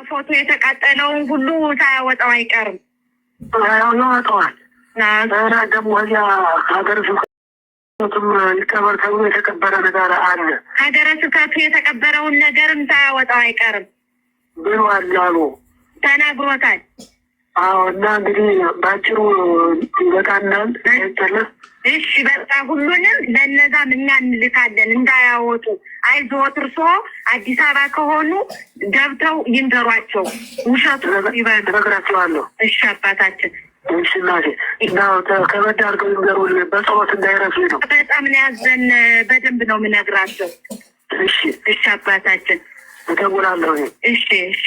ፎቶ የተቃጠለውን ሁሉ ሳያወጣው አይቀርም። ያወጣዋል። ዛሬ ደግሞ እዚያ ሀገረ ስብከቱም ሊቀበር ተብሎ የተቀበረ ነገር አለ። ሀገረ ስብከቱ የተቀበረውን ነገርም ሳያወጣው አይቀርም ብሏል አሉ ተናግሮታል። አዎ እና እንግዲህ ባጭሩ ይበቃናል። አይተለፍ እሺ በቃ ሁሉንም ለነዛም እኛ እንልካለን እንዳያወጡ። አይዞት እርሶ አዲስ አበባ ከሆኑ ገብተው ይንገሯቸው። ውሸቱ ይበግራቸዋለሁ። እሺ አባታችን። እሺ እናቴ እና ከበድ አድርገው ይንገሩን፣ በጸሎት እንዳይረሱ ነው። በጣም ነው ያዘን። በደንብ ነው የምነግራቸው። እሺ እሺ አባታችን እደውላለሁ። እሺ እሺ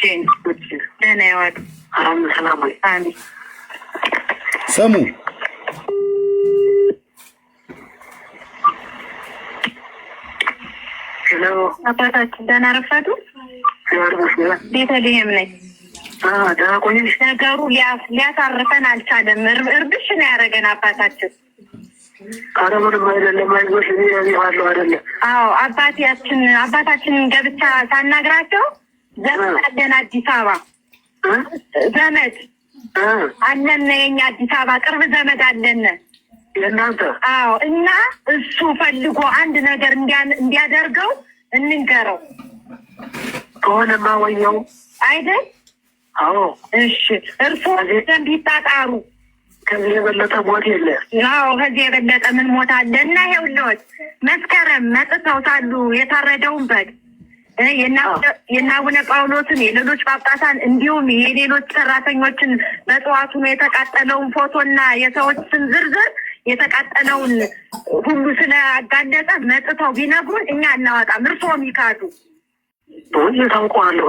ደህና ይዋሉ። አሜን። ሰላም ወይ አሜን። ሰሙ ሄሎ አባታችን ደህና ረፈዱ? ቤተልሔም ነኝ። ደህና ቆየሽ? ነገሩ ሊያሳርፈን አልቻለም። እርብሽ ነው ያደረገን አባታችን። ኧረ ምንም አይደለም፣ አይዞሽ እኔ አለሁ አይደለም። አዎ አባታችንን ገብቻ ሳናግራቸው ዘመድ አለን አዲስ አበባ ዘመድ አለን፣ የኛ አዲስ አበባ ቅርብ ዘመድ አለን የእናንተ። አዎ እና እሱ ፈልጎ አንድ ነገር እንዲያደርገው እንንገረው ከሆነማ ወየው አይደል? አዎ እሺ እርስዎ ዘንድ ይጣጣሩ። ከዚህ የበለጠ ሞት የለ። አዎ ከዚህ የበለጠ ምን ሞት አለ? እና ይኸውልዎት መስከረም መጥተው ሳሉ የታረደውን በግ የአቡነ ጳውሎስን የሌሎች ጳጳሳን እንዲሁም የሌሎች ሰራተኞችን በጠዋቱ ነው የተቃጠለውን ፎቶና የሰዎችን ዝርዝር የተቃጠለውን ሁሉ ስለአጋለጠ መጥተው ቢነግሩን እኛ እናወጣም። እርስዎም ይካዱ። ታውቀዋለሁ።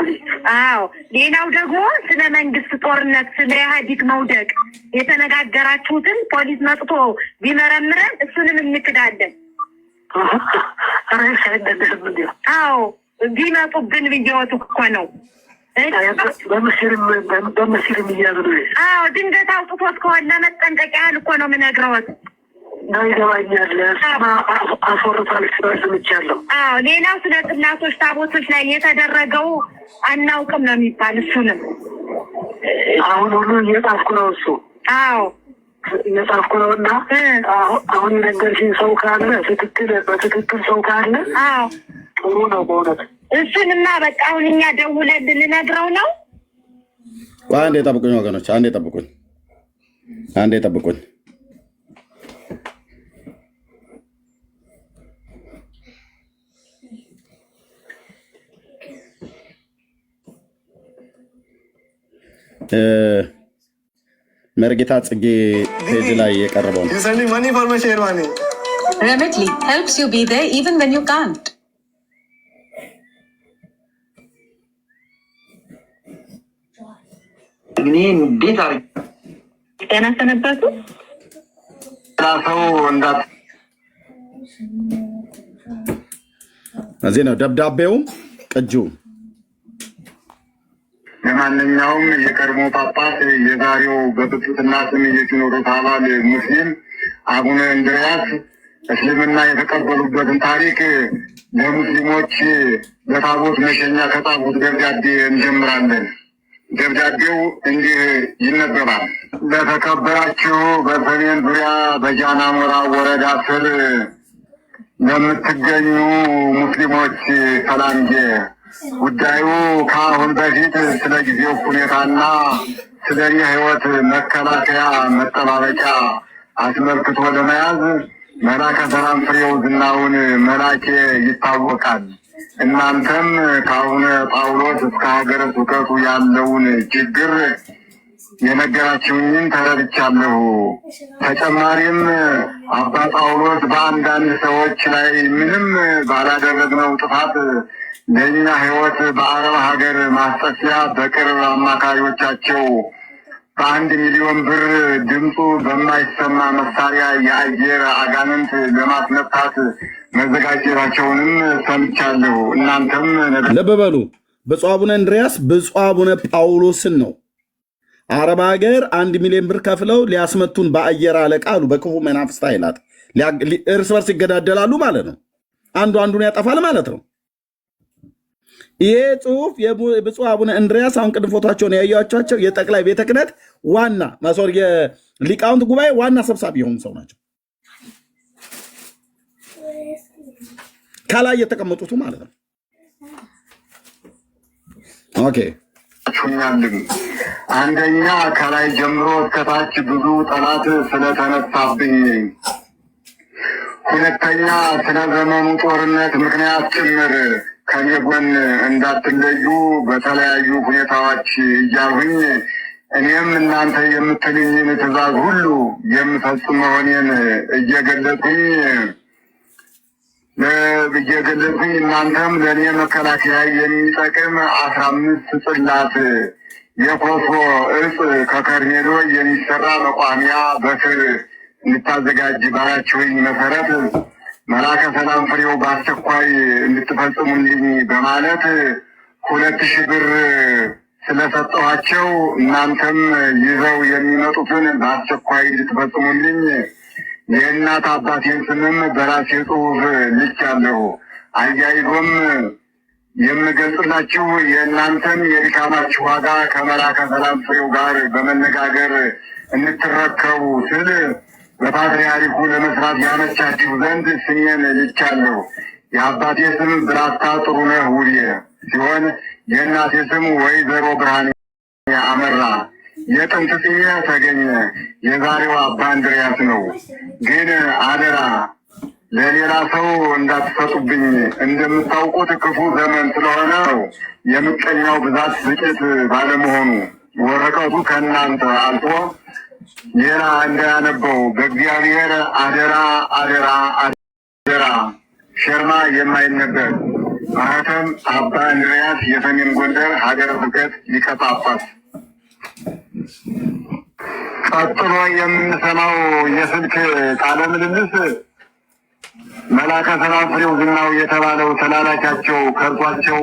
አዎ ሌላው ደግሞ ስለ መንግስት ጦርነት፣ ስለ ኢህአዴግ መውደቅ የተነጋገራችሁትን ፖሊስ መጥቶ ቢመረምረን እሱንም እንክዳለን። አዎ ቢመጡብን ብየወቱ እኮ ነው። በምስልም እያሉ አዎ ድንገት አውጥቶት ከሆነ መጠንቀቅ ያህል እኮ ነው የምነግረዎት። ይገባኛል። አስወርቷል ስምቻለሁ። አዎ ሌላው ስለ ጽላቶች ታቦቶች ላይ የተደረገው አናውቅም ነው የሚባል። እሱንም አሁን ሁሉ እየጻፍኩ ነው። እሱ አዎ እየጻፍኩ ነው እና አሁን የነገርሽኝ ሰው ካለ በትክክል ሰው ካለ አዎ ጥሩ ነው በእውነት። እሱንማ በቃ አሁን እኛ ደውለን ልነግረው ነው። አንዴ ጠብቁኝ ወገኖች፣ አንዴ ጠብቁኝ። መርጌታ ጽጌ ፔጅ ላይ የቀረበው ነው። Remitly helps you be there even when you can't. ጤና ሰነበቱ። እዚህ ነው ደብዳቤውም ቅጂውም። ለማንኛውም የቀድሞ ጳጳስ የዛሬው በጵጵስና ስም የሲኖዶስ አባል ሙስሊም አቡነ እንድርያስ እስልምና የተቀበሉበትን ታሪክ ለሙስሊሞች በታቦት መሸኛ ከጻፉት ደብዳቤ እንጀምራለን። ደብዳቤው እንዲህ ይነበባል። ለተከበራችሁ በሰሜን ዙሪያ በጃናሞራ ወረዳ ስር ለምትገኙ ሙስሊሞች ሰላምዬ፣ ጉዳዩ ከአሁን በፊት ስለ ጊዜው ሁኔታና ስለ እኔ ሕይወት መከላከያ መጠባበቂያ አስመልክቶ ለመያዝ መላከ ሰላም ፍሬው ዝናውን መላኬ ይታወቃል። እናንተም ከአቡነ ጳውሎስ እስከ ሀገረ ስብከቱ ያለውን ችግር የነገራችሁኝን ተረድቻለሁ። ተጨማሪም አባ ጳውሎስ በአንዳንድ ሰዎች ላይ ምንም ባላደረግነው ጥፋት ለእኛ ሕይወት በአረብ ሀገር ማስጠፊያ በቅርብ አማካሪዎቻቸው በ1 ሚሊዮን ብር ድምፁ በማይሰማ መሳሪያ የአየር አጋንንት ለማስነሳት መዘጋጀታቸውንም ሰምቻለሁ። እናንተም ልብ በሉ። ብፁዕ አቡነ እንድርያስ ብፁዕ አቡነ ጳውሎስን ነው አረብ ሀገር 1 ሚሊዮን ብር ከፍለው ሊያስመቱን በአየር አለቃ አሉ። በክፉ መናፍስት ኃይላት እርስ በርስ ይገዳደላሉ ማለት ነው። አንዱ አንዱን ያጠፋል ማለት ነው። ይሄ ጽሁፍ የብፁዕ አቡነ እንድርያስ አሁን ቅድም ፎቶቸውን ያያቸዋቸው የጠቅላይ ቤተ ክህነት ዋና ማሶር የሊቃውንት ጉባኤ ዋና ሰብሳቢ የሆኑ ሰው ናቸው። ከላይ የተቀመጡት ማለት ነው። ኦኬ አንደኛ ከላይ ጀምሮ እስከታች ብዙ ጠላት ስለተነሳብኝ፣ ሁለተኛ ስለ ዘመኑ ጦርነት ምክንያት ጭምር ከኔ ጎን እንዳትለዩ በተለያዩ ሁኔታዎች እያልሁኝ እኔም እናንተ የምትልኝን ትእዛዝ ሁሉ የምፈጽም መሆኔን እየገለጽኩኝ እናንተም ለእኔ መከላከያ የሚጠቅም 15 ጽላት የኮሶ እጽ ከከርሜሎ የሚሰራ መቋሚያ በስር እንድታዘጋጅ ባላችሁኝ መሰረት መልአከ ሰላም ፍሬው በአስቸኳይ እንድትፈጽሙልኝ በማለት 2000 ብር ስለሰጠኋቸው እናንተም ይዘው የሚመጡትን በአስቸኳይ እንድትፈጽሙልኝ የእናት አባቴን ስምም በራሴ ጽሑፍ ልኬአለሁ። አያይዞም የምገልጽላችሁ የእናንተን የድካማችሁ ዋጋ ከመልአከ ሰላም ፍሬው ጋር በመነጋገር እንድትረከቡ ስል በፓትርያርኩ ለመስራት ያመቻችሁ ዘንድ ስሜን ልኬአለሁ። የአባቴ ስም ብራታ ጥሩነህ ውዴ ሲሆን የእናቴ ስም ወይዘሮ ብርሃኔ አመራ። የጥንት ስሜ ተገኘ፣ የዛሬው አባ እንድርያስ ነው። ግን አደራ ለሌላ ሰው እንዳትሰጡብኝ። እንደምታውቁት ክፉ ዘመን ስለሆነ የምቀኛው ብዛት ጥቂት ባለመሆኑ ወረቀቱ ከእናንተ አልፎ ሌላ እንዳያነበው በእግዚአብሔር አደራ አደራ አደራ። ሸርማ የማይነበብ ማህተም አባ እንድርያስ የሰሜን ጎንደር ሀገረ ስብከት ሊቀ ጳጳስ። ቀጥሎ የምንሰማው የስልክ ቃለ ምልልስ መልአከ ሰላም ፍሬው ዝናው የተባለው ተላላኪያቸው ከርቷቸው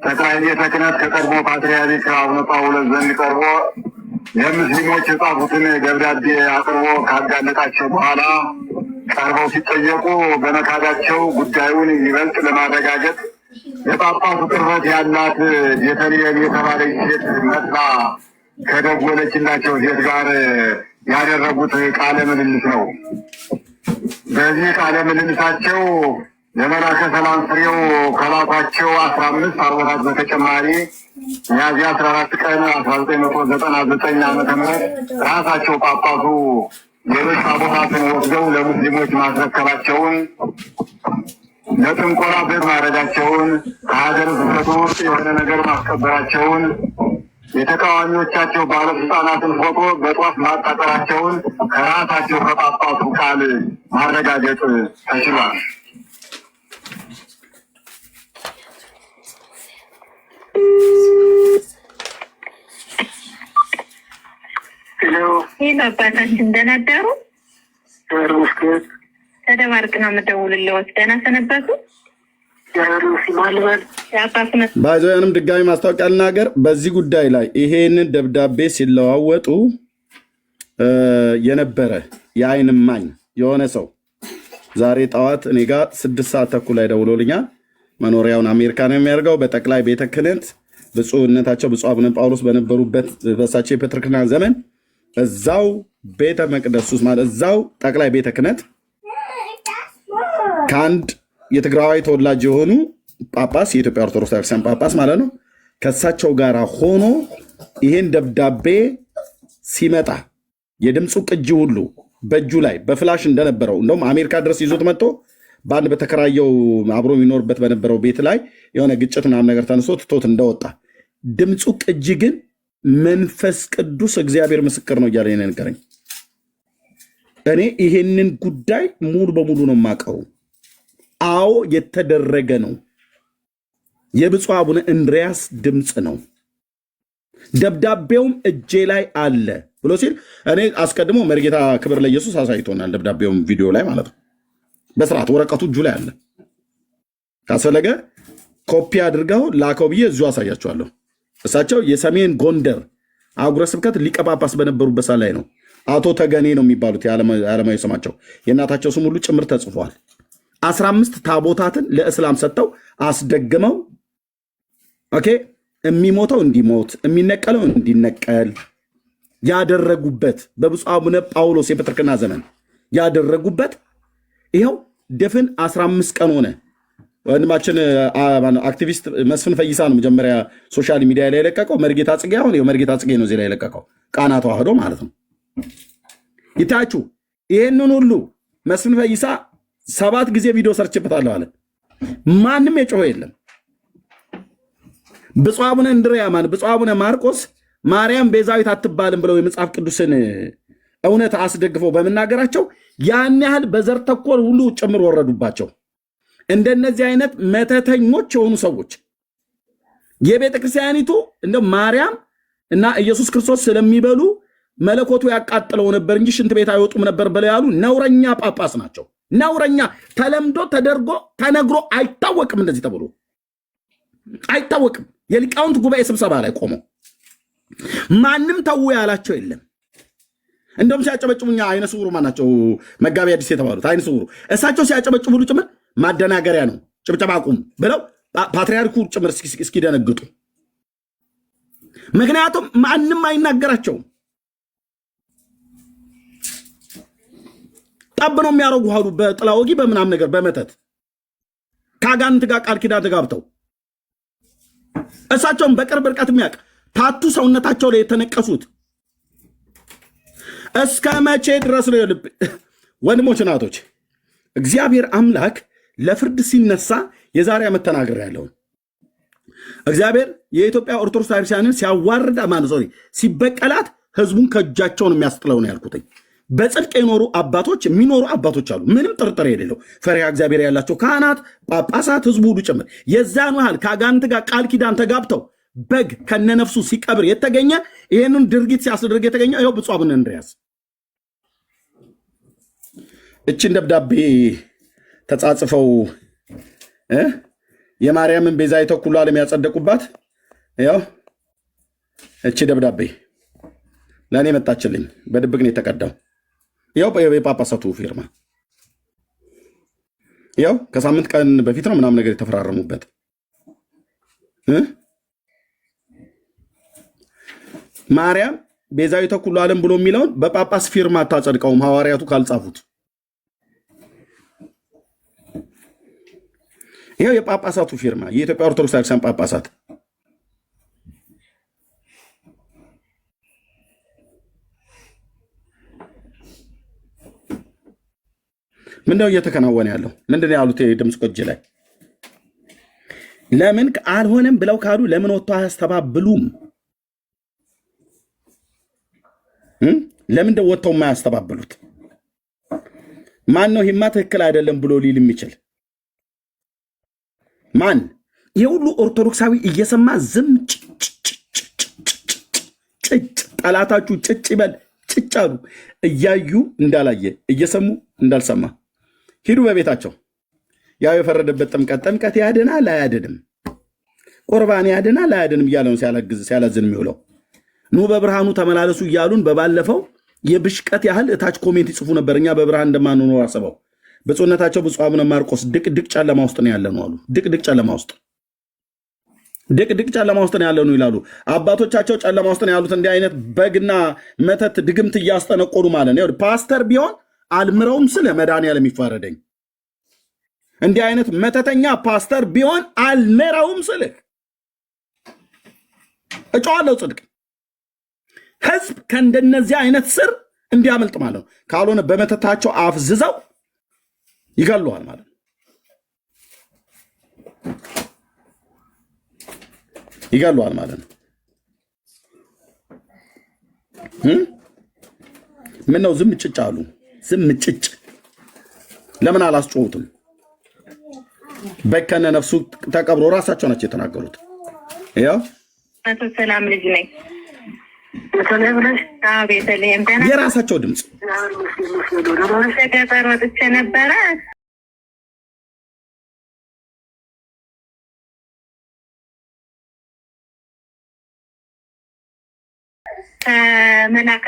ጠቅላይ ቤተ ክህነት ከቀድሞ ፓትርያርክ አቡነ ጳውሎስ ዘንድ ቀርቦ ለሙስሊሞች የጻፉትን ደብዳቤ አቅርቦ ካጋለጣቸው በኋላ ቀርበው ሲጠየቁ በመካዳቸው ጉዳዩን ይበልጥ ለማረጋገጥ የጳጳሱ ቅርበት ያላት ቤተልሔም የተባለች ሴት መስላ ከደወለችላቸው ሴት ጋር ያደረጉት ቃለ ምልልስ ነው። በዚህ ቃለ ምልልሳቸው ለመልአከ ሰላም ፍሬው ከላኳቸው 15 ታቦታት በተጨማሪ ሚያዝያ 14 ቀን 1999 ዓ.ም ራሳቸው ጳጳሱ ሌሎች ታቦታትን ወስደው ለሙስሊሞች ማስረከባቸውን፣ ለጥንቆላ ቤት ማድረጋቸውን፣ ከሀገር ስብከቱ ውስጥ የሆነ ነገር ማስቀበራቸውን፣ የተቃዋሚዎቻቸው ባለስልጣናትን ፎቶ በጧፍ ማቃጠላቸውን ከራሳቸው ከጳጳሱ ቃል ማረጋገጥ ተችሏል። ይህ አባታችን ደህና አደሩ? ተደባርቅ ነው የምደውልልዎት። ደህና ሰነበቱ? ባይዞያንም ድጋሚ ማስታወቂያ ልናገር። በዚህ ጉዳይ ላይ ይሄንን ደብዳቤ ሲለዋወጡ የነበረ የዓይን እማኝ የሆነ ሰው ዛሬ ጠዋት እኔ ጋር 6 ሰዓት ተኩል ላይ ደውሎልኛል። መኖሪያውን አሜሪካ ነው የሚያደርገው። በጠቅላይ ቤተ ክህነት ብፁዕነታቸው ብፁዕ አቡነ ጳውሎስ በነበሩበት በሳቸው የፕትርክና ዘመን እዛው ቤተ መቅደስ ውስጥ ማለት እዛው ጠቅላይ ቤተ ክህነት ከአንድ የትግራዋይ ተወላጅ የሆኑ ጳጳስ የኢትዮጵያ ኦርቶዶክስ ቤተክርስቲያን ጳጳስ ማለት ነው ከእሳቸው ጋር ሆኖ ይሄን ደብዳቤ ሲመጣ የድምፁ ቅጂ ሁሉ በእጁ ላይ በፍላሽ እንደነበረው እንደውም አሜሪካ ድረስ ይዞት መጥቶ በአንድ በተከራየው አብሮ የሚኖርበት በነበረው ቤት ላይ የሆነ ግጭት ምናምን ነገር ተነስቶ ትቶት እንደወጣ ድምፁ ቅጂ ግን መንፈስ ቅዱስ እግዚአብሔር ምስክር ነው እያለ ነገረኝ። እኔ ይሄንን ጉዳይ ሙሉ በሙሉ ነው የማውቀው። አዎ የተደረገ ነው። የብፁዕ አቡነ እንድርያስ ድምፅ ነው። ደብዳቤውም እጄ ላይ አለ ብሎ ሲል እኔ አስቀድሞ መርጌታ ክብር ለኢየሱስ አሳይቶናል። ደብዳቤውም ቪዲዮ ላይ ማለት ነው። በስርዓት ወረቀቱ እጁ ላይ አለ። ካስፈለገ ኮፒ አድርገው ላከው ብዬ እዚሁ አሳያቸዋለሁ። እሳቸው የሰሜን ጎንደር አህጉረ ስብከት ሊቀ ጳጳስ በነበሩበት ላይ ነው። አቶ ተገኔ ነው የሚባሉት የዓለማዊ ስማቸው። የእናታቸው ስም ሁሉ ጭምር ተጽፏል። 15 ታቦታትን ለእስላም ሰጥተው አስደግመው ኦኬ የሚሞተው እንዲሞት የሚነቀለው እንዲነቀል ያደረጉበት በብፁዕ አቡነ ጳውሎስ የፕትርክና ዘመን ያደረጉበት ይኸው ድፍን 15 ቀን ሆነ። ወንድማችን አክቲቪስት መስፍን ፈይሳ ነው መጀመሪያ ሶሻል ሚዲያ ላይ የለቀቀው። መርጌታ ጽጌ አሁን መርጌታ ጽጌ ነው እዚህ ላይ የለቀቀው ቃና ተዋህዶ ማለት ነው። ይታችሁ ይህንን ሁሉ መስፍን ፈይሳ 7 ጊዜ ቪዲዮ ሰርችበታለሁ አለ። ማንም የጮኸ የለም። ብፁዕ አቡነ እንድርያማን ብፁዕ አቡነ ማርቆስ ማርያም ቤዛዊት አትባልም ብለው የመጽሐፍ ቅዱስን እውነት አስደግፈው በመናገራቸው ያን ያህል በዘር ተኮር ሁሉ ጭምር ወረዱባቸው። እንደነዚህ አይነት መተተኞች የሆኑ ሰዎች የቤተ ክርስቲያኒቱ እንደ ማርያም እና ኢየሱስ ክርስቶስ ስለሚበሉ መለኮቱ ያቃጥለው ነበር እንጂ ሽንት ቤት አይወጡም ነበር ብለው ያሉ ነውረኛ ጳጳስ ናቸው። ነውረኛ ተለምዶ ተደርጎ ተነግሮ አይታወቅም። እንደዚህ ተብሎ አይታወቅም። የሊቃውንት ጉባኤ ስብሰባ ላይ ቆመው ማንም ተው ያላቸው የለም። እንደውም ሲያጨበጭቡኛ አይነ ስውሩ ማናቸው መጋቢ አዲስ የተባሉት አይነ ስውሩ እሳቸው ሲያጨበጭቡ ሁሉ ጭምር ማደናገሪያ ነው ጭብጨባ ቁም ብለው ፓትርያርኩ ጭምር እስኪደነግጡ። ምክንያቱም ማንም አይናገራቸውም። ጠብ ነው የሚያደርጉ አሉ በጥላ ወጊ በምናም ነገር በመተት ከአጋንንት ጋር ቃል ኪዳን ተጋብተው እሳቸውን በቅርብ ርቀት የሚያውቅ ታቱ ሰውነታቸው ላይ የተነቀሱት እስከ መቼ ድረስ ነው? ልብ ወንድሞች እናቶች፣ እግዚአብሔር አምላክ ለፍርድ ሲነሳ የዛሬ ዓመት ተናገር ያለውን እግዚአብሔር የኢትዮጵያ ኦርቶዶክስ ቤተክርስቲያንን ሲያዋርድ ሲበቀላት ህዝቡን ከእጃቸው ነው የሚያስጥለው ነው ያልኩትኝ። በጽድቅ የኖሩ አባቶች የሚኖሩ አባቶች አሉ፣ ምንም ጥርጥር የሌለው ፈሪሃ እግዚአብሔር ያላቸው ካህናት፣ ጳጳሳት፣ ህዝቡ ሁሉ ጭምር የዛኑ ያህል ከአጋንንት ጋር ቃል ኪዳን ተጋብተው በግ ከነነፍሱ ሲቀብር የተገኘ ይህንን ድርጊት ሲያስደርግ የተገኘ ይኸው ብፁዕ አቡነ እንድርያስ እችን ደብዳቤ ተጻጽፈው የማርያምን ቤዛዊተ ኩሉ ዓለም ያጸደቁባት ያው እቺ ደብዳቤ ለእኔ መጣችልኝ። በድብቅ ነው የተቀዳው። ያው የጳጳሳቱ ፊርማ ያው ከሳምንት ቀን በፊት ነው ምናምን ነገር የተፈራረሙበት። ማርያም ቤዛዊተ ኩሉ ዓለም ብሎ የሚለውን በጳጳስ ፊርማ አታጸድቀውም ሐዋርያቱ ካልጻፉት። ይኸው የጳጳሳቱ ፊርማ የኢትዮጵያ ኦርቶዶክስ ቤተክርስቲያን ጳጳሳት ምንድነው እየተከናወነ ያለው? ምንድነው ያሉት? የድምፅ ቅጂ ላይ ለምን አልሆነም ብለው ካሉ ለምን ወጥቶ አያስተባብሉም? ለምን እንደው ወጥተው የማያስተባብሉት? ማን ነው ይሄማ ትክክል አይደለም ብሎ ሊል የሚችል ማን? ይሄ ሁሉ ኦርቶዶክሳዊ እየሰማ ዝም ጭጭ ጠላታችሁ ጭጭ ይበል ጭጭ አሉ። እያዩ እንዳላየ እየሰሙ እንዳልሰማ ሂዱ በቤታቸው። ያው የፈረደበት ጥምቀት ያድናል አያድንም፣ ቁርባን ያድናል አያድንም እያለ ነው ሲያላዝን የሚውለው። ኑ በብርሃኑ ተመላለሱ እያሉን በባለፈው የብሽቀት ያህል እታች ኮሜንት ይጽፉ ነበር። እኛ በብርሃን እንደማንኖር አስበው ብፁዕነታቸው ብፁዕ አቡነ ማርቆስ ድቅድቅ ጨለማ ውስጥ ነው ያለ ነው አሉ። ድቅድቅ ጨለማ ውስጥ ነው ያለ ነው ይላሉ። አባቶቻቸው ጨለማ ውስጥ ነው ያሉት። እንዲህ አይነት በግና መተት ድግምት እያስጠነቆሉ ማለት ነው። ፓስተር ቢሆን አልምረውም ስለ መድኃኒዓለም ይፋረደኝ። እንዲህ አይነት መተተኛ ፓስተር ቢሆን አልምረውም ስልህ እጨዋለሁ ጽድቅ። ህዝብ ከእንደነዚህ አይነት ስር እንዲያመልጥ ማለት ነው። ካልሆነ በመተታቸው አፍዝዘው ይገለዋል ማለት ነው። ይገለዋል ማለት ነው። ምን ነው ዝም ጭጭ አሉ? ዝም ጭጭ ለምን አላስጮሁትም? በከነ ነፍሱ ተቀብሮ ራሳቸው ናቸው የተናገሩት። ያው ሰላም ልጅ ነኝ የራሳቸው ድምፅ ገጠር ወጥቼ ነበረ። ከመላከ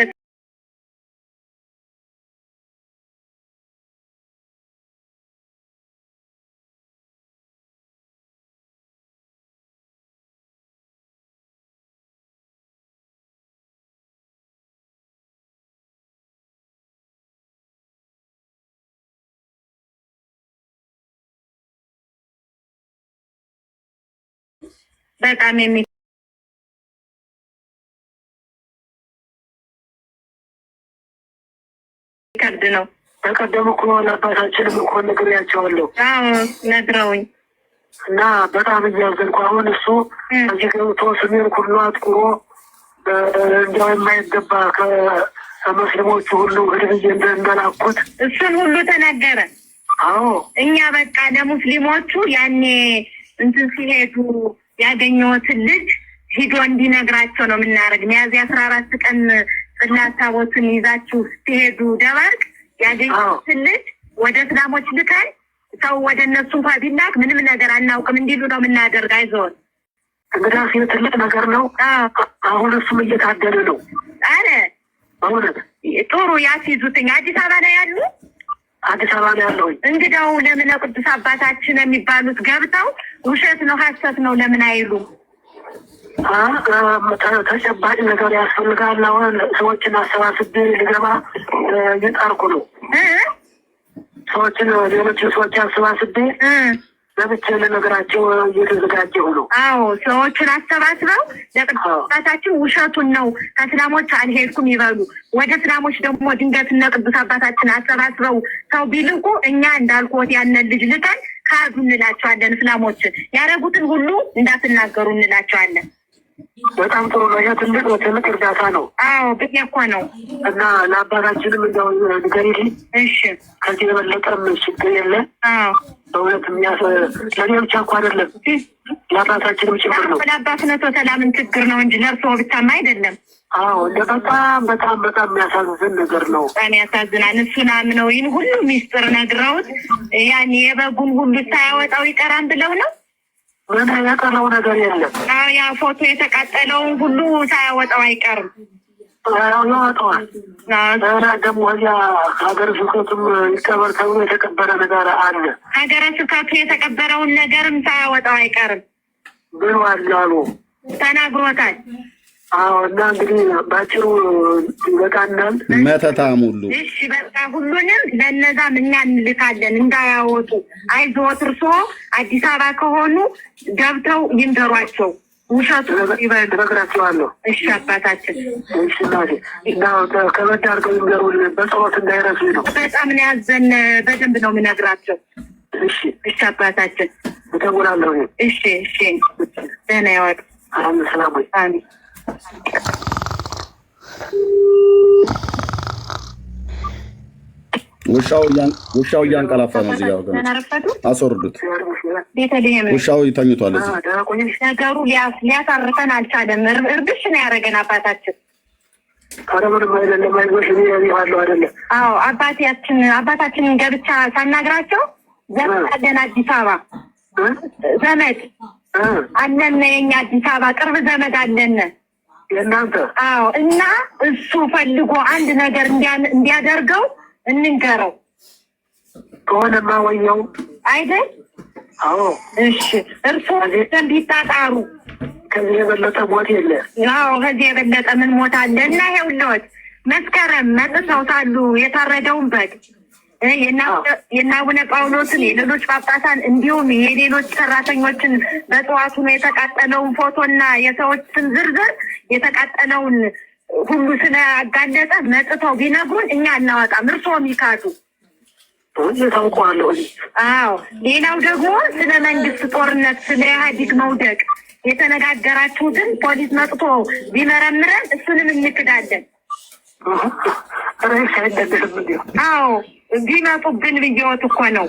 በጣም የሚከብድ ነው። በቀደም እኮ ለአባታችንም እኮ ነግሬያቸዋለሁ። ነግረውኝ እና በጣም እያዘንኩ አሁን እሱ እዚህ ገብቶ ስሜን ሁሉ አጥቁሮ እንዲያው የማይገባ ከሙስሊሞቹ ሁሉ ህድብዬ እንደላኩት እሱን ሁሉ ተናገረ። አዎ እኛ በቃ ለሙስሊሞቹ ያኔ እንትን ሲሄዱ ያገኘሁትን ልጅ ሂዶ እንዲነግራቸው ነው የምናደርግ። ሚያዝያ 14 ቀን ጽላት ታቦትን ይዛችሁ ስትሄዱ ደባርቅ ያገኘሁትን ልጅ ወደ እስላሞች ልከን ሰው ወደ እነሱ እንኳን ቢላክ ምንም ነገር አናውቅም እንዲሉ ነው የምናደርግ። አይዞን እንግዲህ ትልቅ ነገር ነው። አሁን እሱም እየታደለ ነው። አረ በእውነት ጥሩ ያስይዙትኝ። አዲስ አበባ ላይ ያሉ አዲስ አበባ ላይ ያለው እንግዳው ለምን ቅዱስ አባታችን የሚባሉት ገብተው ውሸት ነው ሐሰት ነው ለምን አይሉ? ተጨባጭ ነገር ያስፈልጋል። አሁን ሰዎችን አሰባስቤ ልገባ እየጣርኩ ነው። ሰዎችን ሌሎችን ሰዎች አሰባስቤ ለብቻ ለነገራቸው እየተዘጋጀሁ ነው። አዎ ሰዎችን አሰባስበው ለቅዱስ አባታችን ውሸቱን ነው ከእስላሞች አልሄድኩም ይበሉ። ወደ እስላሞች ደግሞ ድንገት እነ ቅዱስ አባታችን አሰባስበው ሰው ቢልቁ እኛ እንዳልኩት ያንን ልጅ ልከን ካዱ እንላቸዋለን። እስላሞችን ያደረጉትን ሁሉ እንዳትናገሩ እንላቸዋለን። በጣም ጥሩ ነው። ይሄ ትልቅ እርዳታ ነው። አዎ ብዬ እኮ ነው። እና ለአባታችንም እንደው ንገሪልኝ። እሺ ከዚህ የበለጠም ችግር የለ። በእውነት ለእኔ ብቻ እኮ አይደለም ለአባታችንም ችግር ነው። ለአባትነቶ ሰላምን ችግር ነው እንጂ ለእርስዎ ብቻማ አይደለም። አዎ እንደ በጣም የሚያሳዝን ነገር ነው። በጣም ያሳዝናል። እሱን አምነው ይህን ሁሉ ሚስጥር ነግረውት ያን የበጉን ሁሉ ሳያወጣው ይቀራን ብለው ነው። ምን ያቀረው ነገር የለም። ያ ፎቶ የተቃጠለውን ሁሉ ሳያወጣው አይቀርም። ያወጣዋል። ደግሞ እዚያ ሀገረ ስብከቱም ይቀበር ተብሎ የተቀበረ ነገር አለ። ሀገረ ስብከቱ የተቀበረውን ነገርም ሳያወጣው አይቀርም ብሏል አሉ ተናግሮታል። አዎ እና እንግዲህ ባጭሩ ይበቃናል። መተታም ሁሉ እሺ በቃ ሁሉንም ለነዛም እኛ እንልካለን እንዳያወጡ። አይዞት እርስዎ አዲስ አበባ ከሆኑ ገብተው ይንገሯቸው። ውሸቱ ይበግራቸዋለሁ። እሺ አባታችን እሺ እናቴ እና ከበድ አድርገው ይንገሩን። በጸሎት እንዳይረሱ ነው። በጣም ነው ያዘን። በደንብ ነው የምነግራቸው። እሺ እሺ አባታችን እደውላለሁ። እሺ ደህና ይዋሉ። አሁን ሰላም ወይ? አሜን። ውሻው እያንቀላፋ ነው። እዚህ ጋር አስወርዱት። ውሻው ተኝቷል። እዚህ ነገሩ ሊያሳርፈን አልቻለም። እርብሽ ነው ያደረገን አባታችን። አዎ አባታችንን ገብቻ ሳናግራቸው ዘመድ አለን አዲስ አበባ ዘመድ አለን። የኛ አዲስ አበባ ቅርብ ዘመድ አለን የእናንተ። አዎ እና እሱ ፈልጎ አንድ ነገር እንዲያደርገው እንንገረው ከሆነማ ወየው አይደል? አዎ እሺ እርስዎ ዘንድ ይጣጣሩ። ከዚህ የበለጠ ሞት የለ። አዎ ከዚህ የበለጠ ምን ሞት አለ? እና ይኸውልዎት መስከረም መጥተው ሳሉ የታረደውን በግ የአቡነ ጳውሎስን የሌሎች ጳጳሳን እንዲሁም የሌሎች ሰራተኞችን በጠዋቱ ነው የተቃጠለውን ፎቶና የሰዎችን ዝርዝር የተቃጠለውን ሁሉ ስለአጋለጠ መጥተው ቢነግሩን እኛ እናወጣም። እርስዎም ይካዱ። ታውቀዋለሁ። አዎ ሌላው ደግሞ ስለ መንግስት ጦርነት፣ ስለ ኢህአዴግ መውደቅ የተነጋገራችሁትን ፖሊስ መጥቶ ቢመረምረን እሱንም እንክዳለን። አዎ ቢመጡብን ብዬዎት እኮ ነው።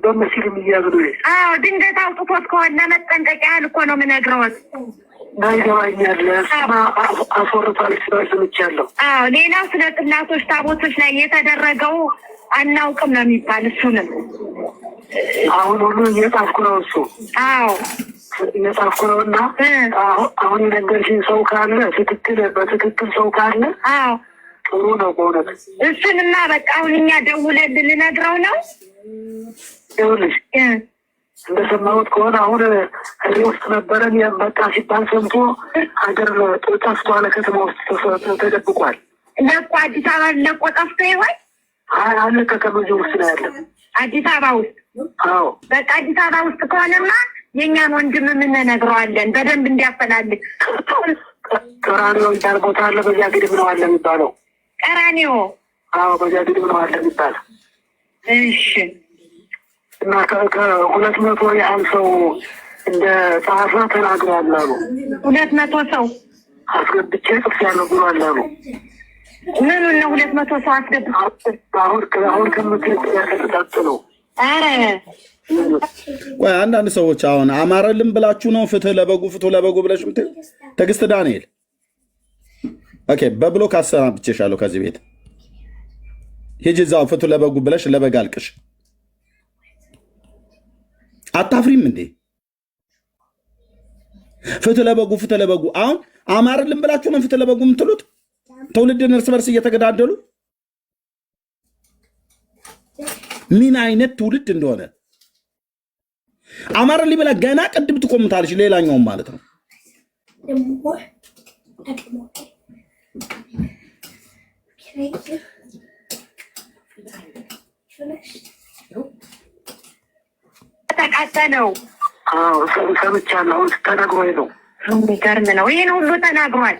በምስልም እያሉ አዎ ድንገት አውጥቶት ከሆነ መጠንቀቅ ያህል እኮ ነው የምነግረዎት። ይገባኛል። አስወርቷል ስምቻለሁ። አዎ ሌላው ስለ ጽላቶች ታቦቶች ላይ የተደረገው አናውቅም ነው የሚባል። እሱንም አሁን ሁሉ እየጻፍኩ ነው። እሱ አዎ እየጻፍኩ ነው። እና አሁን የነገርሽኝ ሰው ካለ በትክክል ሰው ካለ አዎ ጥሩ ነው በእውነት። እሱንማ በቃ አሁን እኛ ደውለን ልንነግረው ነው። ይኸውልሽ እንደሰማሁት ከሆነ አሁን እዚህ ውስጥ ነበረን በቃ ሲባል ሰምቶ ሀገር ጠፍቷል። ከተማ ውስጥ ተደብቋል። ለቆ አዲስ አበባ ለቆ ጠፍቶ ይሆን? አለቀቀም። እዚህ ውስጥ ነው ያለ አዲስ አበባ ውስጥ። አዎ በቃ አዲስ አበባ ውስጥ ከሆነማ የኛን ወንድም ምን ነግረዋለን በደንብ እንዲያፈላልግ። ቀራኒዮ እንዳል ቦታ አለ በዚያ ግድም ነው አለ የሚባለው። ቀራኒዮ? አዎ በዚያ ግድም ነው አለ የሚባለው። እሺ። እና ከ200 ያህል ሰው እንደ ጸሐፊ ተናግሯል አሉ። 200 ሰው አስገብቼ ጽፌያለሁ ብሏል አሉ። ምኑን ነው 200 ሰው አስገብቼ? አሁን ከምትጠጥ ነው። ኧረ ቆይ አንዳንድ ሰዎች አሁን አማረልን ብላችሁ ነው ፍትህ ለበጉ ብለሽ ምትል ትዕግስት ዳንኤል ኦኬ፣ በብሎክ አሰናብቼሻለሁ ከዚህ ቤት ሂጂ፣ እዛው ፍትህ ለበጉ ብለሽ ለበግ አልቅሽ። አታፍሪም እንዴ? ፍትህ ለበጉ አሁን አማረልን ብላችሁ ነው ፍትህ ለበጉ የምትሉት? ትውልድን እርስ በርስ እየተገዳደሉ ምን አይነት ትውልድ እንደሆነ አማረልን ብላ ገና ቅድም ትቆምታለች። ሌላኛውም ማለት ነው ተቃጠለው። ሰምቻለሁ። ተነግሮኝ ነው። የሚገርም ነው። ይህን ሁሉ ተናግሯል።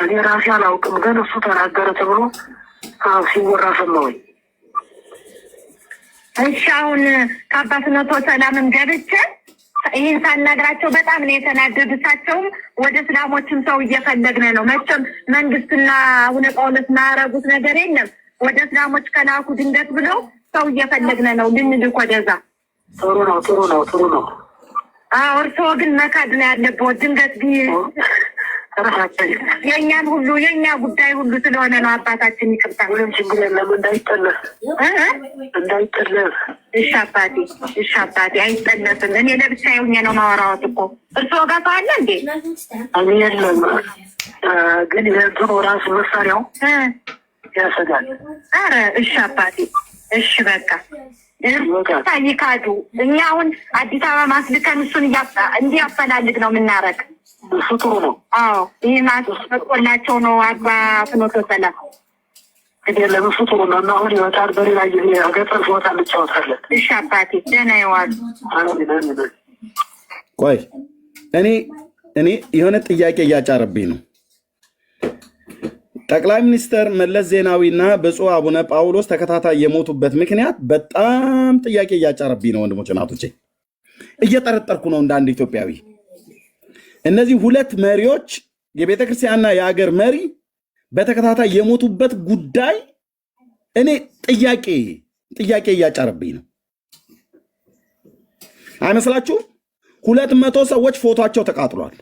እኔ ራሴ አላውቅም፣ ግን እሱ ተናገረ ተብሎ ሲወራ ሰማሁኝ። እሺ አሁን ከአባትነቶ ሰላምም ገብቼ ይህን ሳናግራቸው በጣም ነው የተናደዱታቸውም። ወደ እስላሞችም ሰው እየፈለግን ነው። መቼም መንግስትና አቡነ ጳውሎስ ማያረጉት ነገር የለም። ወደ እስላሞች ከላኩ ድንገት ብለው ሰው እየፈለግን ነው ልንልክ ወደዛ። ጥሩ ነው። እርስዎ ግን መካድ ነው ያለበት። ድንገት የእኛን ሁሉ የእኛ ጉዳይ ሁሉ ስለሆነ ነው። አባታችን ይቅርታ። ምንም ችግር የለም። እንዳይጠለፍ። እሺ አባቴ አይጠለፍም። እኔ ለብቻዬ ሆኜ ነው ማወራዎት እኮ። እርስዎ ጋር ሰው አለ እንዴ? እኔ የለም፣ ግን የእንትኑ ራሱ መሳሪያው ያሰጋል። ኧረ እሺ አባቴ፣ እሺ በቃ ይካዱ። እኛ አሁን አዲስ አበባ ማስልከን እሱን እንዲያፈላልግ ነው የምናረግ። እሱ ጥሩ ነው። አዎ ይህ ማስቆላቸው ነው። አባ ፍኖተ ሰላም የለም፣ እሱ ጥሩ ነው። እና አሁን ይወጣል። በሌላ ጊዜ ገጠር ሲወጣ እንጫወታለን። እሺ አባቴ፣ ደህና ይዋሉ። ቆይ እኔ የሆነ ጥያቄ እያጫረብኝ ነው። ጠቅላይ ሚኒስትር መለስ ዜናዊና ብፁዕ አቡነ ጳውሎስ ተከታታይ የሞቱበት ምክንያት በጣም ጥያቄ እያጫረብኝ ነው። ወንድሞች እናቶቼ፣ እየጠረጠርኩ ነው እንደ አንድ ኢትዮጵያዊ። እነዚህ ሁለት መሪዎች የቤተ ክርስቲያንና የሀገር መሪ በተከታታይ የሞቱበት ጉዳይ እኔ ጥያቄ እያጫረብኝ ነው። አይመስላችሁም? 200 ሰዎች ፎቶቸው ተቃጥሏል።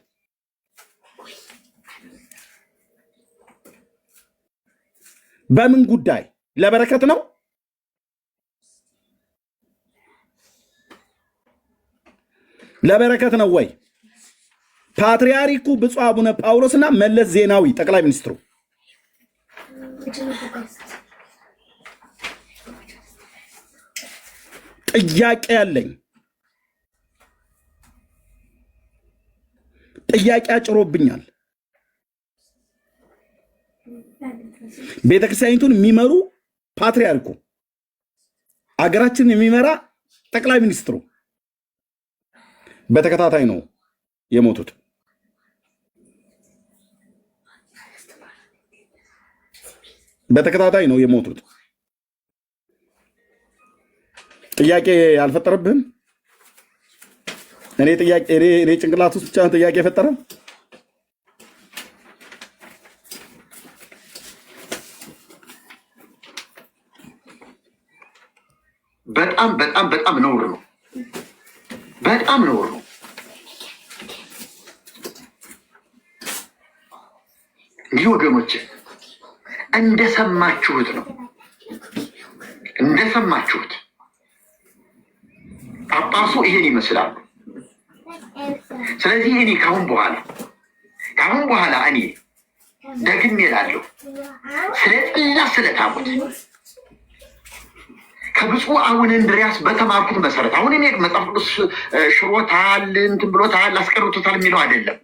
በምን ጉዳይ? ለበረከት ነው? ለበረከት ነው ወይ? ፓትርያርኩ ብፁዕ አቡነ ጳውሎስና መለስ ዜናዊ ጠቅላይ ሚኒስትሩ ጥያቄ ያለኝ ጥያቄ አጭሮብኛል። ቤተክርስቲያኒቱን የሚመሩ ፓትርያርኩ፣ አገራችንን የሚመራ ጠቅላይ ሚኒስትሩ በተከታታይ ነው የሞቱት። በተከታታይ ነው የሞቱት። ጥያቄ አልፈጠረብህም? እኔ ጭንቅላት ውስጥ ብቻ ጥያቄ የፈጠረ በጣም ነውር ነው። በጣም ነውር ነው። ይህ ወገኖች እንደሰማችሁት ነው። እንደሰማችሁት ጳጳሱ ይሄን ይመስላሉ። ስለዚህ እኔ ካሁን በኋላ እኔ ደግሜ እላለሁ ስለ ታቦት ከብፁዕ አቡነ እንድርያስ በተማርኩት መሰረት አሁን እኔ መጽሐፍ ቅዱስ ሽሮታል እንትን ብሎታል አስቀርቶታል የሚለው አይደለም።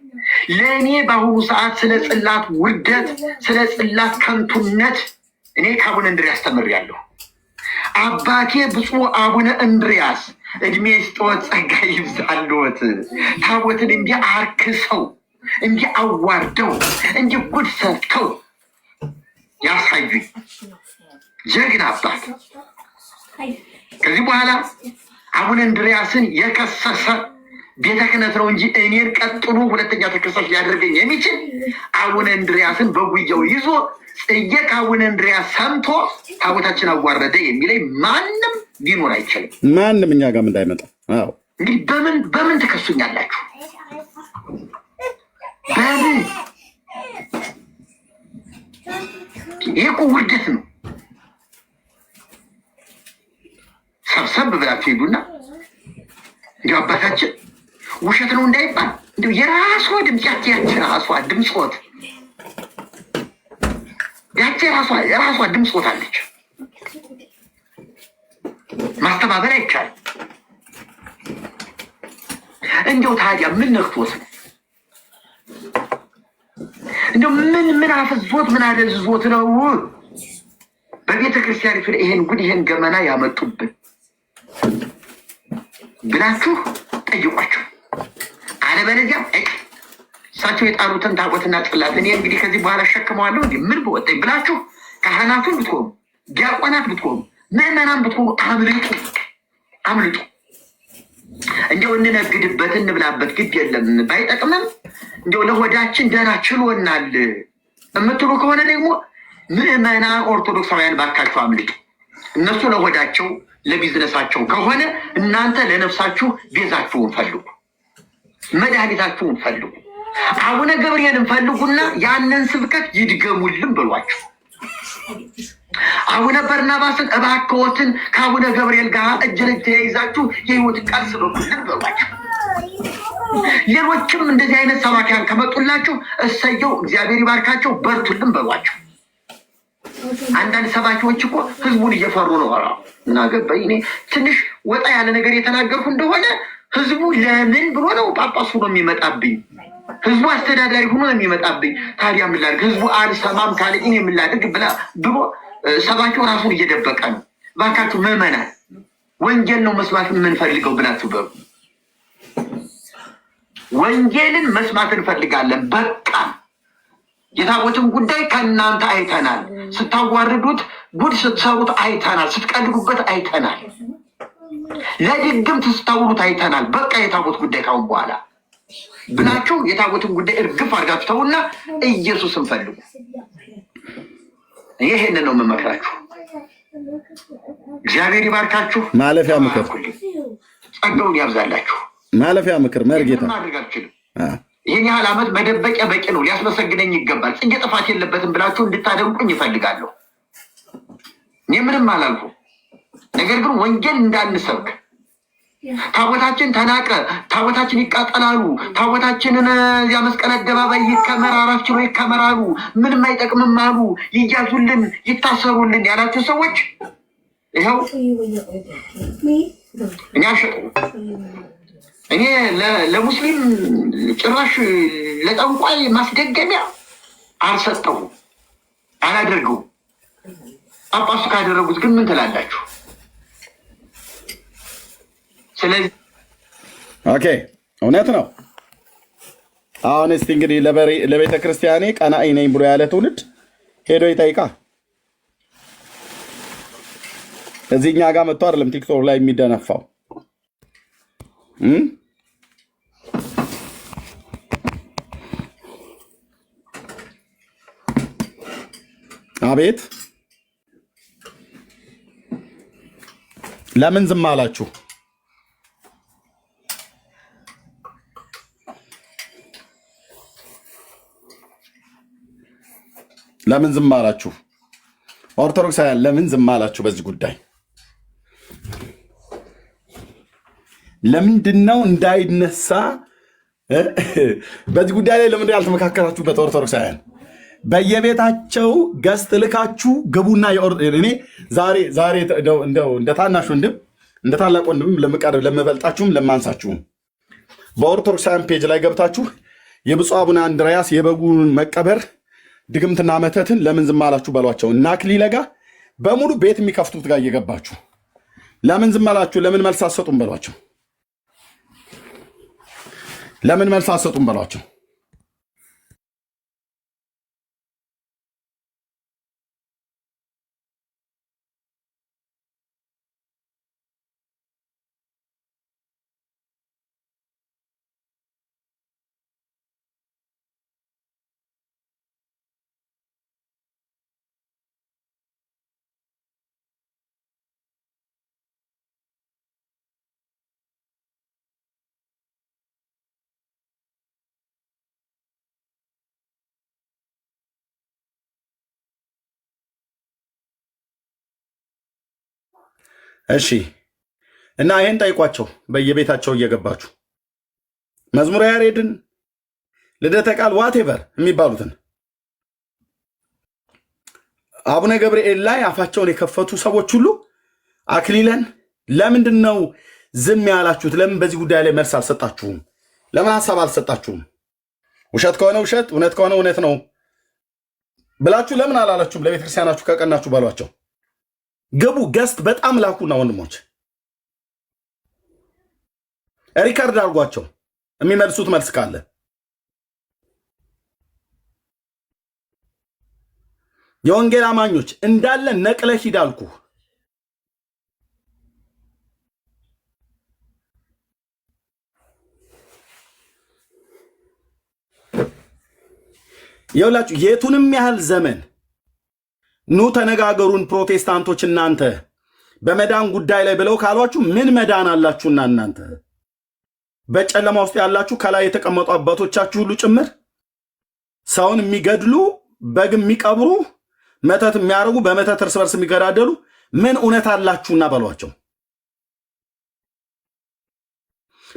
ለእኔ በአሁኑ ሰዓት ስለ ጽላት ውርደት፣ ስለ ጽላት ከንቱነት እኔ ከአቡነ እንድርያስ ተምሬያለሁ። አባቴ ብፁዕ አቡነ እንድርያስ እድሜ ይስጥዎት፣ ጸጋ ይብዛልዎት። ታቦትን እንዲህ አርክሰው እንዲህ አዋርደው እንዲህ ጉድ ሰርተው ያሳዩኝ ጀግና አባት። ከዚህ በኋላ አቡነ እንድርያስን የከሰሰ ቤተ ክህነት ነው እንጂ እኔን ቀጥሎ ሁለተኛ ተከሳሽ ሊያደርገኝ የሚችል አቡነ እንድርያስን በጉያው ይዞ ጽጌ ከአቡነ እንድርያስ ሰምቶ ታቦታችን አዋረደ የሚለኝ ማንም ሊኖር አይችልም። ማንም እኛ ጋርም እንዳይመጣ። እንግዲህ በምን ትከሱኛላችሁ? በምን? ይህ እኮ ውርደት ነው። ሰብሰብ ብላችሁ ሄዱና እንዲሁ አባታችን ውሸት ነው እንዳይባል እንዲሁ የራሷ ድምፅ ያቺ ራሷ ድምፆት ያቺ ራሷ ድምፆት አለች። ማስተባበል አይቻልም። እንዲሁ ታዲያ ምን ነክቶት ነው? እንዲሁ ምን አፍዞት ምን አደዝዞት ነው በቤተ ክርስቲያኒቱ ላይ ይሄን ጉድ ይሄን ገመና ያመጡብን ብላችሁ ጠይቋቸው። አለበለዚያ እሳቸው የጣሉትን ታቦትና ጽላት እኔ እንግዲህ ከዚህ በኋላ እሸክመዋለሁ እንዲ ምን በወጣኝ ብላችሁ ካህናቱን ብትሆኑ፣ ዲያቆናት ብትሆኑ፣ ምዕመናን ብትሆኑ አምልጡ። እንዲያው እንነግድበት እንብላበት ግድ የለም ባይጠቅምም እንዲያው ለሆዳችን ደህና ችሎናል የምትሉ ከሆነ ደግሞ ምዕመናን ኦርቶዶክሳውያን ባካችሁ አምልጡ። እነሱ ለሆዳቸው ለቢዝነሳቸው ከሆነ እናንተ ለነፍሳችሁ ቤዛችሁን ፈልጉ፣ መድኃኒታችሁን ፈልጉ። አቡነ ገብርኤልን ፈልጉና ያንን ስብከት ይድገሙልን በሏቸው። አቡነ በርናባስን እባክዎትን ከአቡነ ገብርኤል ጋር እጅ ለእጅ ተያይዛችሁ የህይወት ቃል ስበኩልን በሏቸው። ሌሎችም እንደዚህ አይነት ሰባኪያን ከመጡላችሁ እሰየው፣ እግዚአብሔር ይባርካቸው፣ በርቱልን በሏቸው። አንዳንድ ሰባኪዎች እኮ ህዝቡን እየፈሩ ነው። ምን አገባኝ እኔ ትንሽ ወጣ ያለ ነገር የተናገርኩ እንደሆነ ህዝቡ ለምን ብሎ ነው ጳጳሱ ነው የሚመጣብኝ፣ ህዝቡ አስተዳዳሪ ሆኖ ነው የሚመጣብኝ። ታዲያ ምን ላድርግ? ህዝቡ አልሰማም ካለ እኔ ምን ላድርግ ብሎ ሰባኪው ራሱን እየደበቀ ነው። ባካችሁ ምዕመናን ወንጌል ነው መስማት የምንፈልገው ብላችሁ በሉ። ወንጌልን መስማት እንፈልጋለን። በቃ የታቦትን ጉዳይ ከእናንተ አይተናል። ስታዋርዱት ጉድ ስትሰሩት አይተናል። ስትቀልዱበት አይተናል። ለድግምት ስታውሉት አይተናል። በቃ የታቦት ጉዳይ ካሁን በኋላ ብላችሁ የታቦትን ጉዳይ እርግፍ አድርጋችሁ ተውና ኢየሱስን ፈልጉ። ይሄንን ነው የምመክራችሁ። እግዚአብሔር ይባርካችሁ። ማለፊያ ምክር ጸጋውን ያብዛላችሁ። ማለፊያ ምክር መርጌታ ማድረግ አልችልም። ይህን ያህል ዓመት መደበቂያ በቂ ነው። ሊያስመሰግነኝ ይገባል። ጽጌ ጥፋት የለበትም ብላችሁ እንድታደንቁኝ ይፈልጋለሁ። እኔ ምንም አላልኩ። ነገር ግን ወንጌል እንዳንሰብክ ታቦታችን ተናቀ፣ ታቦታችን ይቃጠላሉ፣ ታቦታችንን እዚያ መስቀል አደባባይ ይከመር፣ አራፍችሎ ይከመራሉ፣ ምንም አይጠቅምም አሉ፣ ይያዙልን፣ ይታሰሩልን ያላችሁ ሰዎች ይኸው እኔ አሸጡ እኔ ለሙስሊም ጭራሽ ለጠንቋይ ማስደገሚያ አልሰጠሁም፣ አላደርገውም። ጳጳሱ ካደረጉት ግን ምን ትላላችሁ? ስለዚህ ኦኬ እውነት ነው። አሁን እስቲ እንግዲህ ለቤተ ክርስቲያኔ ቀናኢ ነኝ ብሎ ያለ ትውልድ ሄዶ ይጠይቃ። እዚህኛ ጋር መጥቶ አይደለም ቲክቶክ ላይ የሚደነፋው። አቤት ለምን ዝም አላችሁ? ለምን ዝም አላችሁ? ኦርቶዶክሳውያን ለምን ዝም አላችሁ? በዚህ ጉዳይ ለምንድነው እንዳይነሳ? በዚህ ጉዳይ ላይ ለምንድን ያልተመካከራችሁበት? ኦርቶዶክሳውያን በየቤታቸው ገስት ልካችሁ ግቡና እኔ ዛሬ እንደ ታናሽ ወንድም እንደ ታላቅ ወንድም ለምቀርብ ለምበልጣችሁም ለማንሳችሁም በኦርቶዶክሳውያን ፔጅ ላይ ገብታችሁ የብፁዕ አቡነ እንድርያስ የበጉን መቀበር ድግምትና መተትን ለምን ዝም አላችሁ በሏቸው እና አክሊለ ጋር በሙሉ ቤት የሚከፍቱት ጋር እየገባችሁ ለምን ዝም አላችሁ? ለምን መልስ አትሰጡም በሏቸው። ለምን መልስ አትሰጡም በሏቸው። እሺ እና ይሄን ጠይቋቸው በየቤታቸው እየገባችሁ መዝሙረ ያሬድን ልደተ ቃል ዋቴቨር የሚባሉትን አቡነ ገብርኤል ላይ አፋቸውን የከፈቱ ሰዎች ሁሉ አክሊለን ለምንድን ነው ዝም ያላችሁት? ለምን በዚህ ጉዳይ ላይ መልስ አልሰጣችሁም? ለምን ሀሳብ አልሰጣችሁም? ውሸት ከሆነ ውሸት፣ እውነት ከሆነ እውነት ነው ብላችሁ ለምን አላላችሁም? ለቤተክርስቲያናችሁ ከቀናችሁ ባሏቸው። ግቡ ገስት በጣም ላኩና ወንድሞች ሪከርድ አድርጓቸው የሚመልሱት መልስ ካለ። የወንጌል አማኞች እንዳለ ነቅለህ ሂድ አልኩህ። ይኸውላችሁ የቱንም ያህል ዘመን ኑ ተነጋገሩን ፕሮቴስታንቶች እናንተ በመዳን ጉዳይ ላይ ብለው ካሏችሁ ምን መዳን አላችሁና እናንተ በጨለማ ውስጥ ያላችሁ ከላይ የተቀመጡ አባቶቻችሁ ሁሉ ጭምር ሰውን የሚገድሉ በግ የሚቀብሩ መተት የሚያደርጉ በመተት እርስ በርስ የሚገዳደሉ ምን እውነት አላችሁና በሏቸው።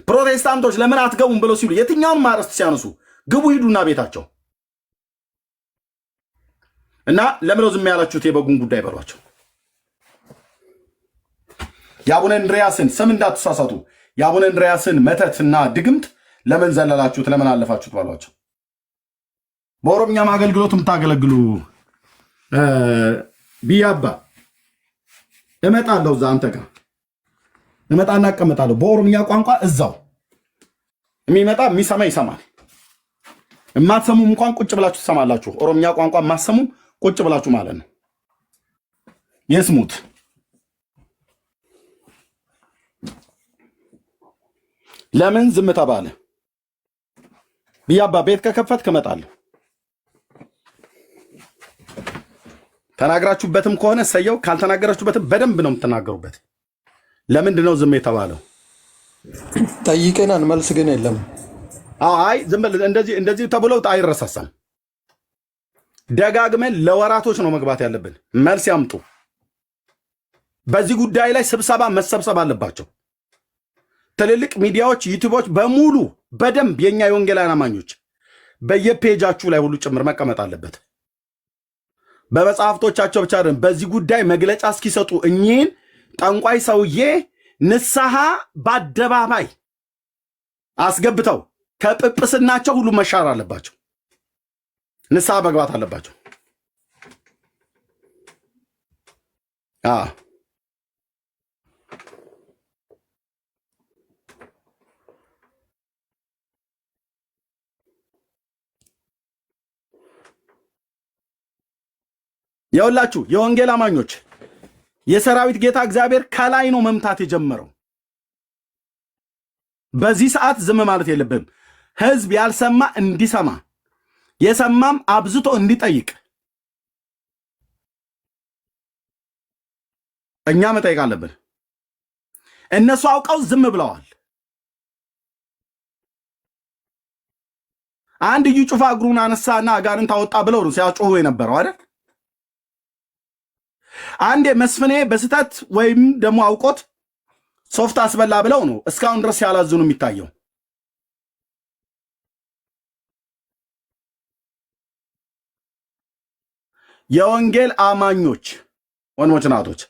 ፕሮቴስታንቶች ለምን አትገቡም ብለው ሲሉ የትኛውን ማረስት ሲያነሱ ግቡ ሂዱና ቤታቸው እና ለምን ዝም ያላችሁት የበጉን ጉዳይ በሏቸው። የአቡነ እንድሪያስን ስም እንዳትሳሳቱ። የአቡነ እንድሪያስን መተትና ድግምት ለምን ዘለላችሁት? ለምን አለፋችሁት ባሏቸው። በኦሮምኛም አገልግሎት የምታገለግሉ ቢያባ እመጣለሁ፣ እዛ አንተ ጋር እመጣና እቀመጣለሁ። በኦሮምኛ ቋንቋ እዛው የሚመጣ የሚሰማ ይሰማል። የማትሰሙም እንኳን ቁጭ ብላችሁ ትሰማላችሁ። ኦሮምኛ ቋንቋ የማትሰሙ ቁጭ ብላችሁ ማለት ነው። የስሙት ለምን ዝም ተባለ? ቢያባ ቤት ከከፈትክ እመጣለሁ። ተናግራችሁበትም ከሆነ ሰየው፣ ካልተናገራችሁበትም በደንብ ነው የምትናገሩበት። ለምንድን ነው ዝም የተባለው? ጠይቀናል፣ መልስ ግን የለም። አይ ዝም ብለህ እንደዚህ ተብለው አይረሳሳም። ደጋግመን ለወራቶች ነው መግባት ያለብን። መልስ ያምጡ። በዚህ ጉዳይ ላይ ስብሰባ መሰብሰብ አለባቸው። ትልልቅ ሚዲያዎች፣ ዩቲዩቦች በሙሉ በደንብ የኛ የወንጌላውያን አማኞች በየፔጃችሁ ላይ ሁሉ ጭምር መቀመጥ አለበት። በመጽሐፍቶቻቸው ብቻ አይደለም፣ በዚህ ጉዳይ መግለጫ እስኪሰጡ እኚህን ጠንቋይ ሰውዬ ንስሐ በአደባባይ አስገብተው ከጵጵስናቸው ሁሉ መሻር አለባቸው። ንስሐ መግባት አለባቸው። የሁላችሁ የወንጌል አማኞች የሰራዊት ጌታ እግዚአብሔር ከላይ ነው መምታት የጀመረው። በዚህ ሰዓት ዝም ማለት የለብንም። ህዝብ ያልሰማ እንዲሰማ፣ የሰማም አብዝቶ እንዲጠይቅ እኛ መጠየቅ አለብን። እነሱ አውቀው ዝም ብለዋል። አንድ እዩ ጩፋ እግሩን አነሳና አጋንንት አወጣ ብለው ነው ሲያጮሁ የነበረው አይደል? አንዴ መስፍኔ በስተት ወይም ደግሞ አውቆት ሶፍት አስበላ ብለው ነው እስካሁን ድረስ ያላዝኑ የሚታየው። የወንጌል አማኞች ወንድሞች ናቶች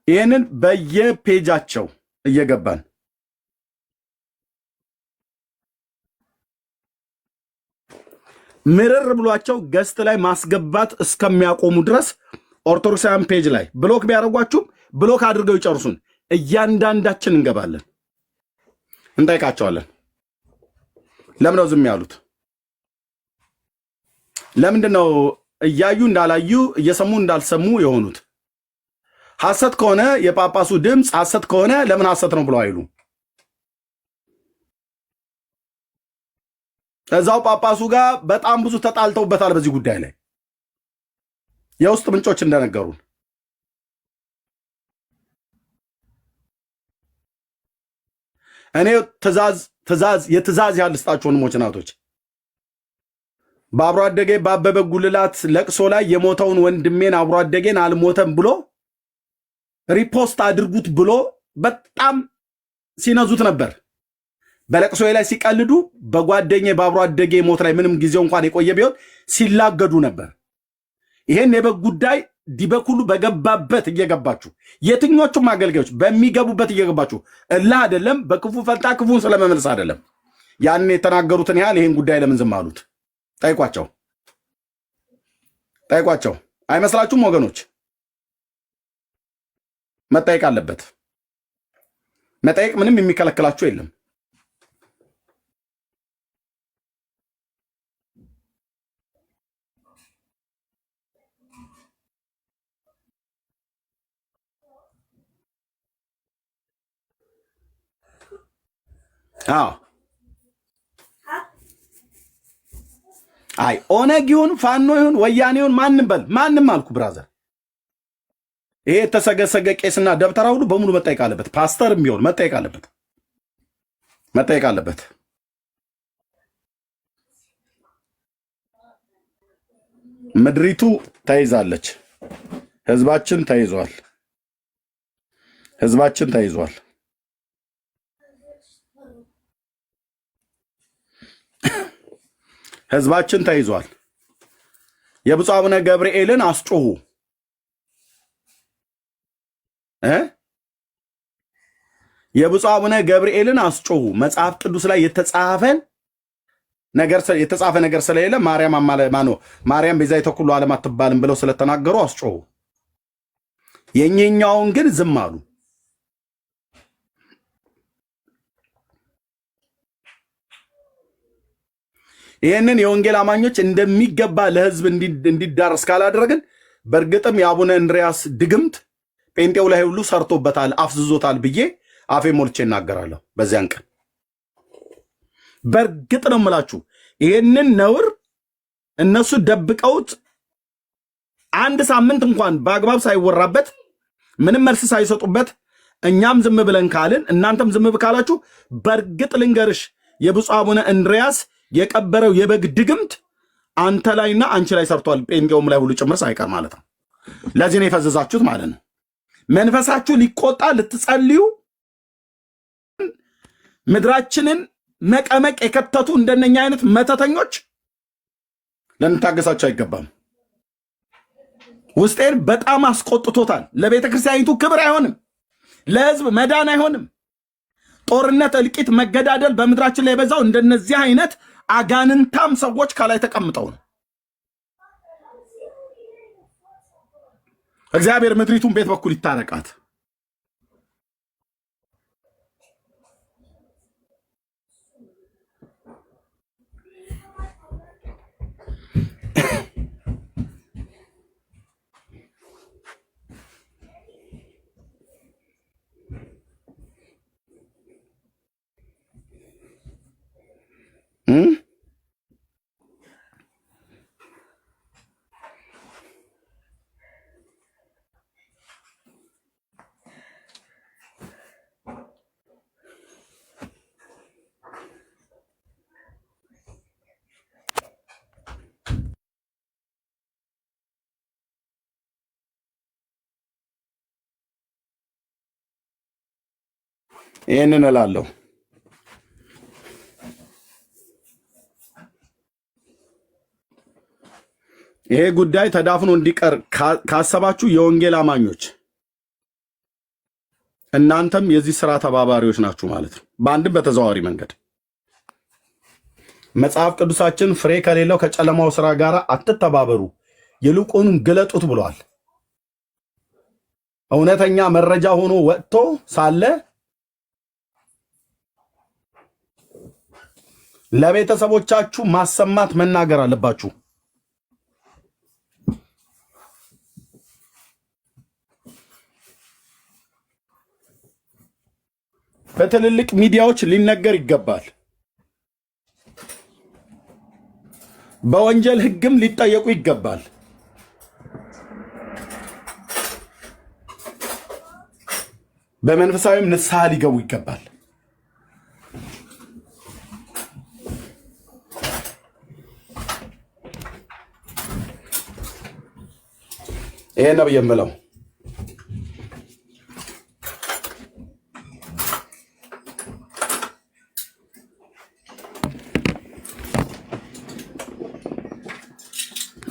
ይህንን በየፔጃቸው እየገባን ምርር ብሏቸው ገስት ላይ ማስገባት እስከሚያቆሙ ድረስ ኦርቶዶክሳውያን ፔጅ ላይ ብሎክ ቢያደርጓችሁም ብሎክ አድርገው ይጨርሱን። እያንዳንዳችን እንገባለን፣ እንጠይቃቸዋለን። ለምን ነው ዝም ያሉት? ለምንድን ነው እያዩ እንዳላዩ እየሰሙ እንዳልሰሙ የሆኑት? ሐሰት ከሆነ የጳጳሱ ድምፅ ሐሰት ከሆነ ለምን ሐሰት ነው ብሎ አይሉ? እዛው ጳጳሱ ጋር በጣም ብዙ ተጣልተውበታል በዚህ ጉዳይ ላይ የውስጥ ምንጮች እንደነገሩን። እኔ የትእዛዝ ያልስጣችሁ ወንድሞች እናቶች፣ በአብሮ አደጌ በአበበ ጉልላት ለቅሶ ላይ የሞተውን ወንድሜን አብሮ አደጌን አልሞተም ብሎ ሪፖስት አድርጉት ብሎ በጣም ሲነዙት ነበር። በለቅሶ ላይ ሲቀልዱ፣ በጓደኛ በአብሮ አደጌ ሞት ላይ ምንም ጊዜው እንኳን የቆየ ቢሆን ሲላገዱ ነበር። ይሄን የበግ ጉዳይ ዲበኩሉ በገባበት እየገባችሁ የትኞቹም አገልጋዮች በሚገቡበት እየገባችሁ እላህ አይደለም በክፉ ፈንታ ክፉን ስለመመለስ አይደለም። ያንን የተናገሩትን ያህል ይሄን ጉዳይ ለምን ዝም አሉት? ጠይቋቸው፣ ጠይቋቸው። አይመስላችሁም ወገኖች? መጠየቅ አለበት። መጠየቅ ምንም የሚከለክላችሁ የለም። አይ ኦነግ ይሁን ፋኖ ይሁን ወያኔ ይሁን ማንም በል ማንም አልኩ ብራዘር፣ ይሄ የተሰገሰገ ቄስና ደብተራ ሁሉ በሙሉ መጠየቅ አለበት። ፓስተርም ቢሆን መጠየቅ አለበት፣ መጠየቅ አለበት። ምድሪቱ ተይዛለች፣ ህዝባችን ተይዟል፣ ህዝባችን ተይዟል። ህዝባችን ተይዟል። የብፁዕ አቡነ ገብርኤልን አስጮሁ የብፁዕ አቡነ ገብርኤልን አስጮሁ። መጽሐፍ ቅዱስ ላይ የተጻፈ ነገር ስለሌለ ማርያም ቤዛዊተ ኩሉ ዓለም አትባልም ብለው ስለተናገሩ አስጮሁ። የኛውን ግን ዝም አሉ። ይህንን የወንጌል አማኞች እንደሚገባ ለህዝብ እንዲዳረስ ካላደረግን በእርግጥም የአቡነ እንድሪያስ ድግምት ጴንጤው ላይ ሁሉ ሰርቶበታል፣ አፍዝዞታል ብዬ አፌ ሞልቼ እናገራለሁ። በዚያን ቀን በእርግጥ ነው የምላችሁ፣ ይህንን ነውር እነሱ ደብቀውት አንድ ሳምንት እንኳን በአግባብ ሳይወራበት ምንም መልስ ሳይሰጡበት እኛም ዝም ብለን ካልን እናንተም ዝም ካላችሁ በእርግጥ ልንገርሽ የብፁዕ አቡነ እንድሪያስ የቀበረው የበግ ድግምት አንተ ላይና አንቺ ላይ ሰርቷል፣ ጴንጤውም ላይ ሁሉ ጭምር ሳይቀር ማለት ነው። ለዚህ ነው የፈዘዛችሁት ማለት ነው። መንፈሳችሁ ሊቆጣ ልትጸልዩ ምድራችንን መቀመቅ የከተቱ እንደነኛ አይነት መተተኞች ልንታገሳቸው አይገባም። ውስጤን በጣም አስቆጥቶታል። ለቤተ ክርስቲያኒቱ ክብር አይሆንም፣ ለህዝብ መዳን አይሆንም። ጦርነት፣ እልቂት፣ መገዳደል በምድራችን ላይ የበዛው እንደነዚህ አይነት አጋንንታም ሰዎች ከላይ ተቀምጠው ነው። እግዚአብሔር ምድሪቱን ቤት በኩል ይታረቃት። ይህንን እላለሁ። ይሄ ጉዳይ ተዳፍኖ እንዲቀር ካሰባችሁ የወንጌል አማኞች እናንተም የዚህ ስራ ተባባሪዎች ናችሁ ማለት ነው። በአንድም በተዘዋዋሪ መንገድ መጽሐፍ ቅዱሳችን ፍሬ ከሌለው ከጨለማው ስራ ጋር አትተባበሩ ይልቁንም ግለጡት ብሏል። እውነተኛ መረጃ ሆኖ ወጥቶ ሳለ ለቤተሰቦቻችሁ ማሰማት መናገር አለባችሁ። በትልልቅ ሚዲያዎች ሊነገር ይገባል። በወንጀል ሕግም ሊጠየቁ ይገባል። በመንፈሳዊም ንስሐ ሊገቡ ይገባል። ይሄ ነው የምለው።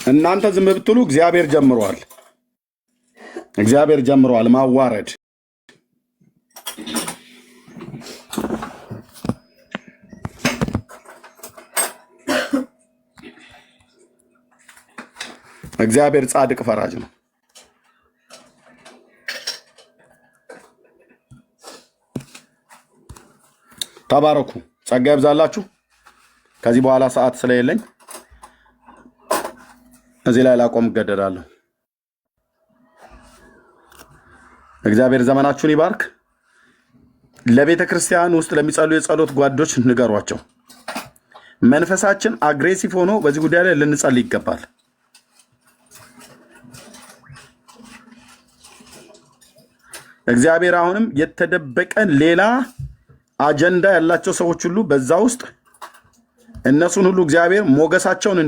እናንተ ዝም ብትሉ እግዚአብሔር ጀምሯል ማዋረድ። እግዚአብሔር ጻድቅ ፈራጅ ነው። ተባረኩ። ጸጋ ይብዛላችሁ። ከዚህ በኋላ ሰዓት ስለሌለኝ እዚህ ላይ ላቆም እገደዳለሁ። እግዚአብሔር ዘመናችሁን ይባርክ። ለቤተ ክርስቲያን ውስጥ ለሚጸልዩ የጸሎት ጓዶች ንገሯቸው። መንፈሳችን አግሬሲቭ ሆኖ በዚህ ጉዳይ ላይ ልንጸልይ ይገባል። እግዚአብሔር አሁንም የተደበቀን ሌላ አጀንዳ ያላቸው ሰዎች ሁሉ በዛ ውስጥ እነሱን ሁሉ እግዚአብሔር ሞገሳቸውን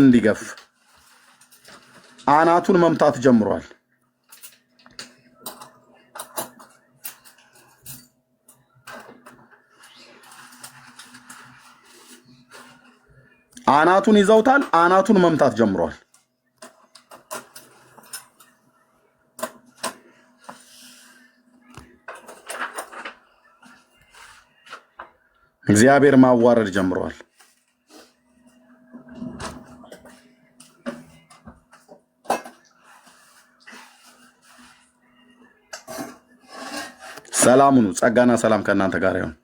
እንዲገፍ አናቱን መምታት ጀምሯል። አናቱን ይዘውታል። አናቱን መምታት ጀምሯል። እግዚአብሔር ማዋረድ ጀምሯል። ሰላም ሁኑ። ጸጋና ሰላም ከእናንተ ጋር ይሁን።